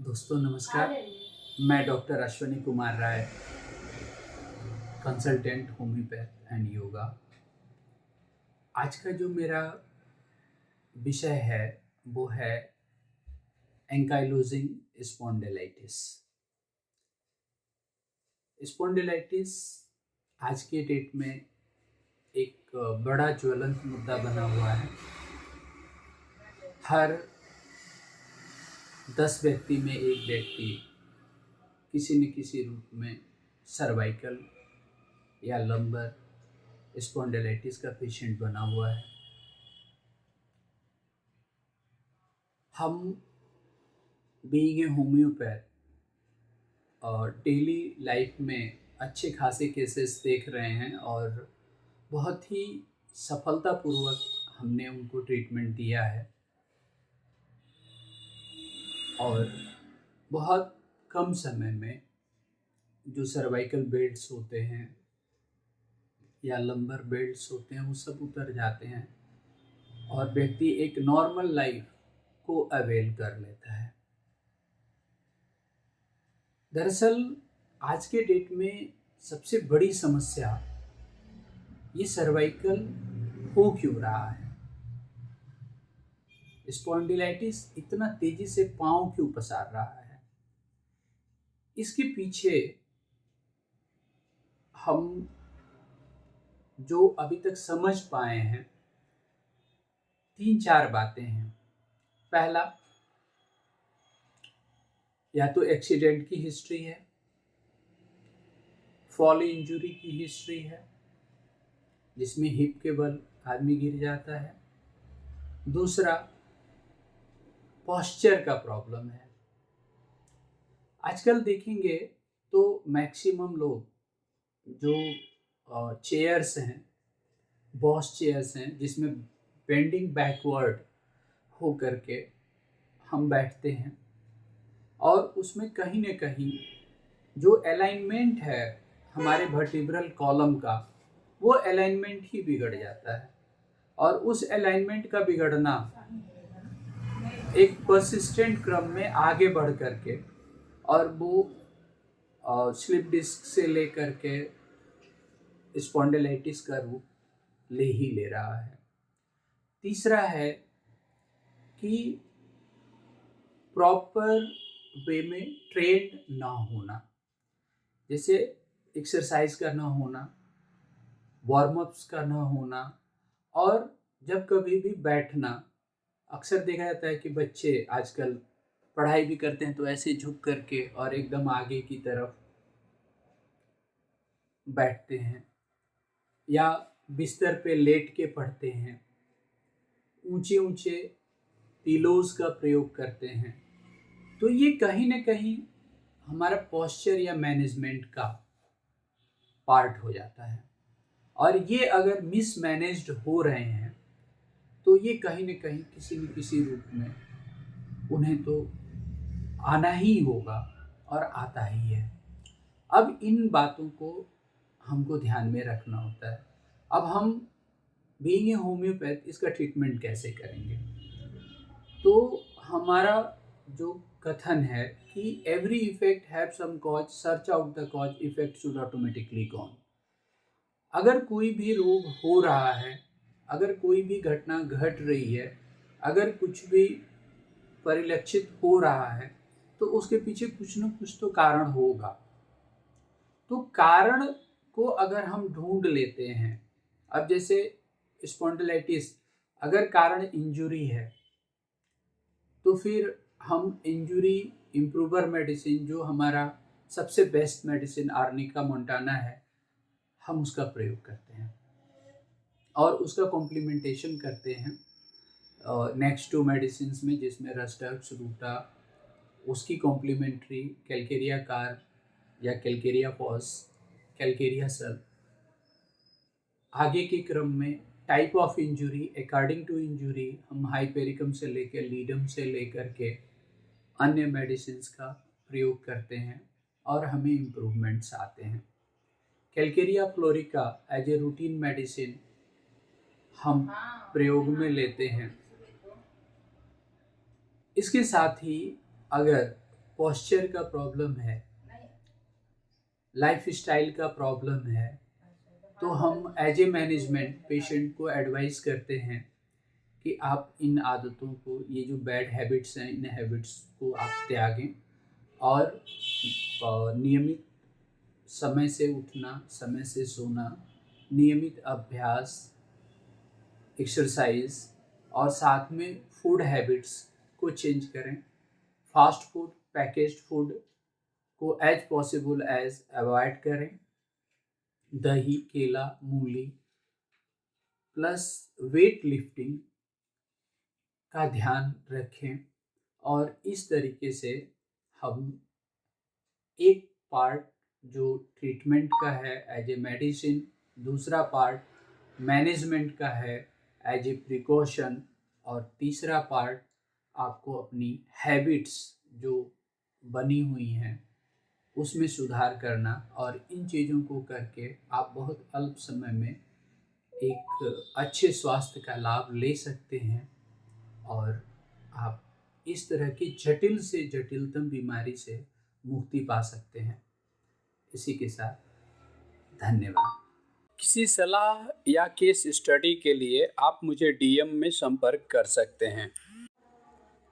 दोस्तों नमस्कार। मैं doctor Ashwini Kumar Rai, consultant homeopath and yoga. आज का जो मेरा विषय है वो है एंकाइलोजिंग स्पॉन्डिलाइटिस। स्पॉन्डिलाइटिस आज के डेट में एक बड़ा ज्वलंत मुद्दा बना हुआ है। हर 10 व्यक्ति में एक व्यक्ति किसी न किसी रूप में सर्वाइकल या लंबर स्पॉन्डिलाइटिस का पेशेंट बना हुआ है। हम बीइंग ए होम्योपैथ और डेली लाइफ में अच्छे खासे केसेस देख रहे हैं और बहुत ही सफलतापूर्वक हमने उनको ट्रीटमेंट दिया है और बहुत कम समय में जो सर्वाइकल बेल्ट्स होते हैं या लंबर बेल्ट्स होते हैं वो सब उतर जाते हैं और व्यक्ति एक नॉर्मल लाइफ को अवेल कर लेता है। दरअसल आज के डेट में सबसे बड़ी समस्या ये सर्वाइकल हो क्यों रहा है। स्पॉन्डिलाइटिस इतना तेजी से पांव क्यों पसार रहा है। इसके पीछे हम जो अभी तक समझ पाए हैं 3-4 बातें हैं। पहला, या तो एक्सीडेंट की हिस्ट्री है, फॉल इंजरी की हिस्ट्री है जिसमें हिप के बल आदमी गिर जाता है। दूसरा, पोस्चर का प्रॉब्लम है। आजकल देखेंगे तो मैक्सिमम लोग जो चेयर्स हैं, बॉस चेयर्स हैं जिसमें बेंडिंग बैकवर्ड हो करके हम बैठते हैं और उसमें कहीं न कहीं जो अलाइनमेंट है हमारे वर्टिब्रल कॉलम का वो अलाइनमेंट ही बिगड़ जाता है और उस अलाइनमेंट का बिगड़ना एक परसिस्टेंट क्रम में आगे बढ़ करके और वो स्लिप डिस्क से लेकर के स्पॉन्डिलाइटिस का रूप ले ही ले रहा है। तीसरा है कि प्रॉपर वे में ट्रेंड ना होना, जैसे एक्सरसाइज का ना होना, वार्म अप्स का ना होना और जब कभी भी बैठना। अक्सर देखा जाता है कि बच्चे आजकल पढ़ाई भी करते हैं तो ऐसे झुक करके और एकदम आगे की तरफ बैठते हैं या बिस्तर पे लेट के पढ़ते हैं, ऊंचे ऊंचे पिलोज का प्रयोग करते हैं। तो ये कहीं ना कहीं हमारा पोस्चर या मैनेजमेंट का पार्ट हो जाता है और ये अगर मिसमैनेज्ड हो रहे हैं तो ये कहीं न कहीं किसी न किसी रूप में उन्हें तो आना ही होगा और आता ही है। अब इन बातों को हमको ध्यान में रखना होता है। अब हम बीइंग ए होम्योपैथ इसका ट्रीटमेंट कैसे करेंगे? तो हमारा जो कथन है कि every effect have some cause, search out the cause, effect should automatically gone. अगर कोई भी रोग हो रहा है, अगर कोई भी घटना घट रही है, अगर कुछ भी परिलक्षित हो रहा है तो उसके पीछे कुछ न कुछ तो कारण होगा। तो कारण को अगर हम ढूंढ लेते हैं, अब जैसे स्पॉन्डिलाइटिस अगर कारण इंजुरी है तो फिर हम इंजुरी इम्प्रूवर मेडिसिन, जो हमारा सबसे बेस्ट मेडिसिन आर्निका मोंटाना है, हम उसका प्रयोग करते हैं और उसका कॉम्प्लीमेंटेशन करते हैं नेक्स्ट 2 मेडिसिन में, जिसमें रस्टक्स, रूटा, उसकी कॉम्प्लीमेंट्री कैलकेरिया कार या कैलकेरिया फॉस, कैलकेरिया सल। आगे के क्रम में type of injury, according to injury हम हाइपेरिकम से लेकर लीडम से लेकर के अन्य मेडिसिन का प्रयोग करते हैं और हमें इम्प्रूवमेंट्स आते हैं। Calcarea fluorica as a routine medicine हम प्रयोग में लेते हैं। इसके साथ ही अगर पोस्चर का प्रॉब्लम है, लाइफस्टाइल का प्रॉब्लम है, तो हम एज ए मैनेजमेंट पेशेंट को एडवाइस करते हैं कि आप इन आदतों को, ये जो बैड हैबिट्स हैं, इन हैबिट्स को आप त्यागें और नियमित समय से उठना, समय से सोना, नियमित अभ्यास, एक्सरसाइज और साथ में फूड हैबिट्स को चेंज करें। फास्ट फूड, पैकेज्ड फूड को एज पॉसिबल एज अवॉइड करें। दही, केला, मूली प्लस वेट लिफ्टिंग का ध्यान रखें और इस तरीके से हम एक पार्ट जो ट्रीटमेंट का है एज ए मेडिसिन, दूसरा पार्ट मैनेजमेंट का है एज ए प्रिकॉशन और तीसरा पार्ट आपको अपनी हैबिट्स जो बनी हुई हैं उसमें सुधार करना, और इन चीज़ों को करके आप बहुत अल्प समय में एक अच्छे स्वास्थ्य का लाभ ले सकते हैं और आप इस तरह की जटिल से जटिलतम बीमारी से मुक्ति पा सकते हैं। इसी के साथ धन्यवाद। किसी सलाह या केस स्टडी के लिए आप मुझे डीएम में संपर्क कर सकते हैं।